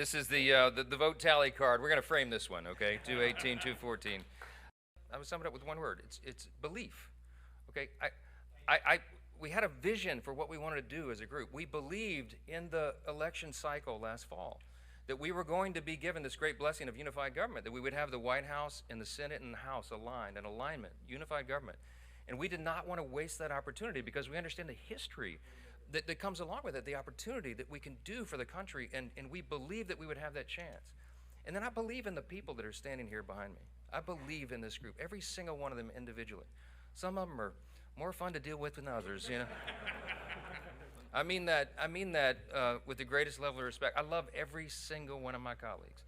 This is the vote tally card. We're going to frame this one, okay? 218, 214. I would sum it up with one word. It's belief. Okay, we had a vision for what we wanted to do as a group. We believed in the election cycle last fall that we were going to be given this great blessing of unified government, that we would have the White House and the Senate and the House aligned, in alignment, unified government. And we did not want to waste that opportunity because we understand the history that comes along with it, the opportunity that we can do for the country, and we believe that we would have that chance. And then I believe in the people that are standing here behind me. I believe in this group, every single one of them individually. Some of them are more fun to deal with than others, you know. I mean that with the greatest level of respect. I love every single one of my colleagues.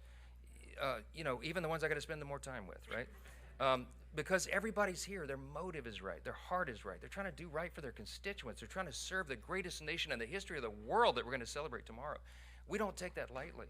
You know, even the ones I got to spend the more time with, right? Because everybody's here, their motive is right, their heart is right. They're trying to do right for their constituents. They're trying to serve the greatest nation in the history of the world that we're going to celebrate tomorrow. We don't take that lightly.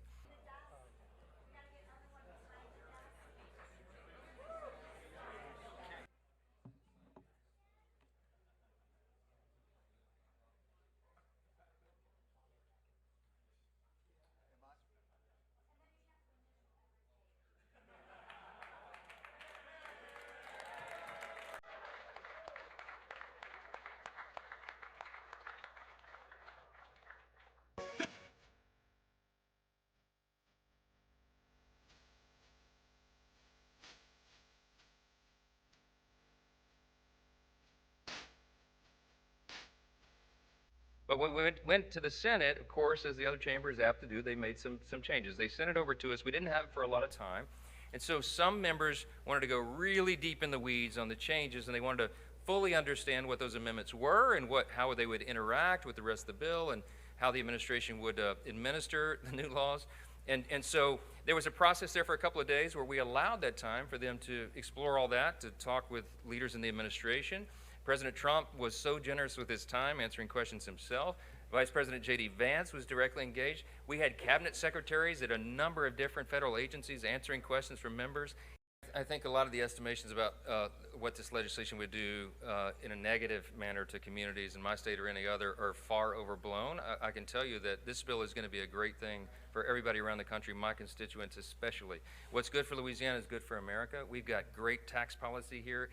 But when we went to the Senate, of course, as the other chambers have to do, they made some changes. They sent it over to us. We didn't have it for a lot of time. And so some members wanted to go really deep in the weeds on the changes, and they wanted to fully understand what those amendments were and how they would interact with the rest of the bill and how the administration would administer the new laws. And so there was a process there for a couple of days where we allowed that time for them to explore all that, to talk with leaders in the administration. President Trump was so generous with his time answering questions himself. Vice President J.D. Vance was directly engaged. We had cabinet secretaries at a number of different federal agencies answering questions from members. I think a lot of the estimations about what this legislation would do in a negative manner to communities in my state or any other are far overblown. I can tell you that this bill is going to be a great thing for everybody around the country, my constituents especially. What's good for Louisiana is good for America. We've got great tax policy here.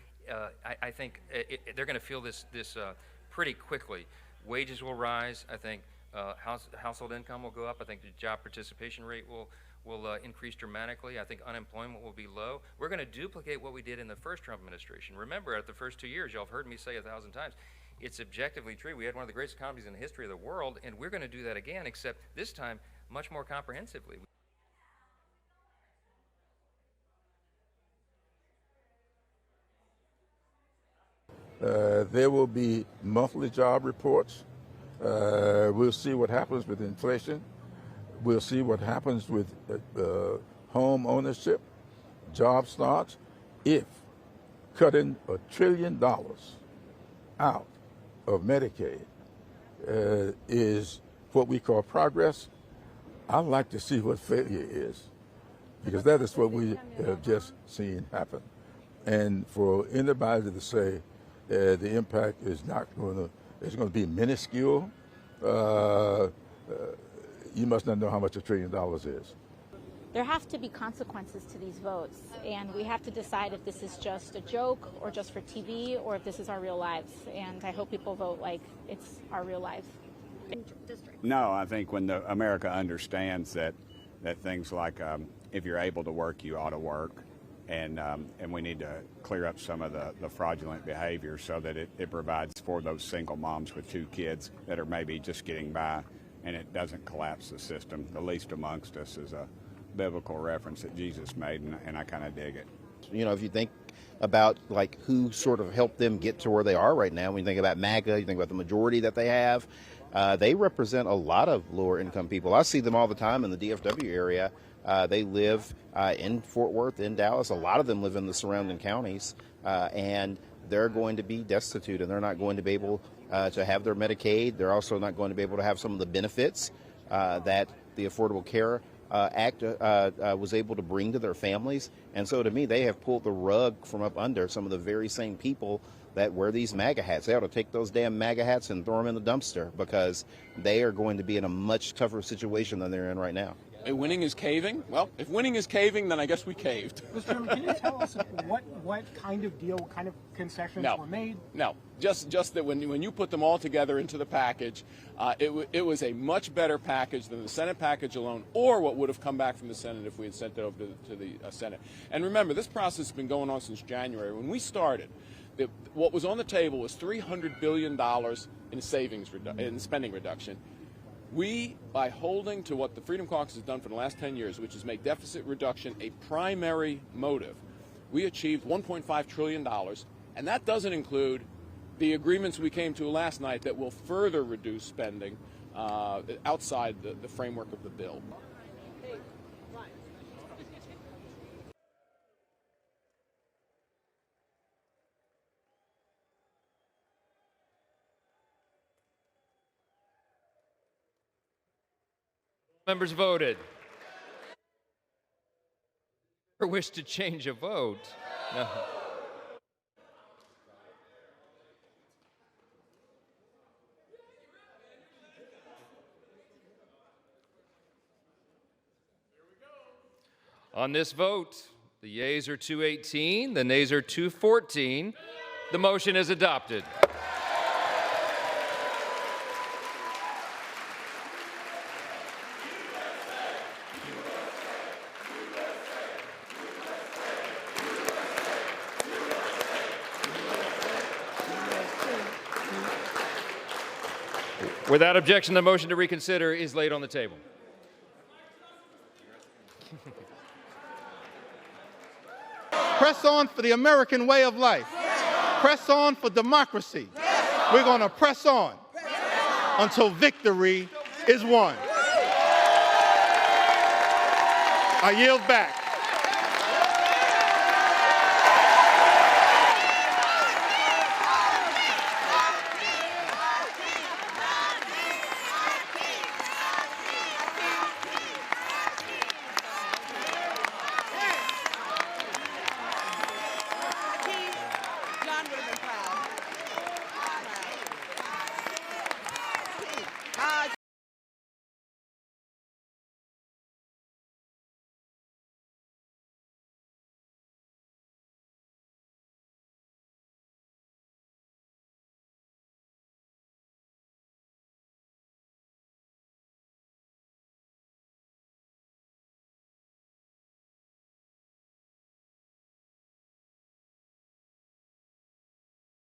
I think they're going to feel this pretty quickly. Wages will rise. I think household income will go up. I think the job participation rate will increase dramatically. I think unemployment will be low. We're going to duplicate what we did in the first Trump administration. Remember, at the first 2 years, y'all have heard me say 1,000 times, it's objectively true. We had one of the greatest economies in the history of the world, and we're going to do that again, except this time much more comprehensively. There will be monthly job reports. We'll see what happens with inflation. We'll see what happens with home ownership, job starts. If cutting $1 trillion out of Medicaid is what we call progress, I'd like to see what failure is, because that is what we have just seen happen. And for anybody to say the impact is not going to, it's going to be minuscule, you must not know how much $1 trillion is. There have to be consequences to these votes, and we have to decide if this is just a joke or just for TV or if this is our real lives. And I hope people vote like it's our real lives. No, I think when America understands that things like if you're able to work, you ought to work, and we need to clear up some of the fraudulent behavior so that it provides for those single moms with 2 kids that are maybe just getting by, and it doesn't collapse the system. The least amongst us is a biblical reference that Jesus made, and I kind of dig it. You know, if you think about like who sort of helped them get to where they are right now, when you think about MAGA, you think about the majority that they have, they represent a lot of lower income people. I see them all the time in the DFW area. They live in Fort Worth, in Dallas. A lot of them live in the surrounding counties, and they're going to be destitute, and they're not going to be able to have their Medicaid. They're also not going to be able to have some of the benefits that the Affordable Care Act was able to bring to their families. And so to me, they have pulled the rug from up under some of the very same people that wear these MAGA hats. They ought to take those damn MAGA hats and throw them in the dumpster, because they are going to be in a much tougher situation than they're in right now. Winning is caving. Well, if winning is caving, then I guess we caved. Mr. Chairman, can you tell us what kind of deal, what kind of concessions were made? No, just that when you put them all together into the package, it was a much better package than the Senate package alone, or what would have come back from the Senate if we had sent it over to the Senate. And remember, this process has been going on since January. When we started, what was on the table was $300 billion in spending reduction. We, by holding to what the Freedom Caucus has done for the last 10 years, which is make deficit reduction a primary motive, we achieved $1.5 trillion, and that doesn't include the agreements we came to last night that will further reduce spending outside the framework of the bill. Members voted. Or wish to change a vote? No. On this vote, the yeas are 218, the nays are 214. The motion is adopted. Without objection, the motion to reconsider is laid on the table. Press on for the American way of life. Press on for democracy. We're going to press on until victory is won. I yield back.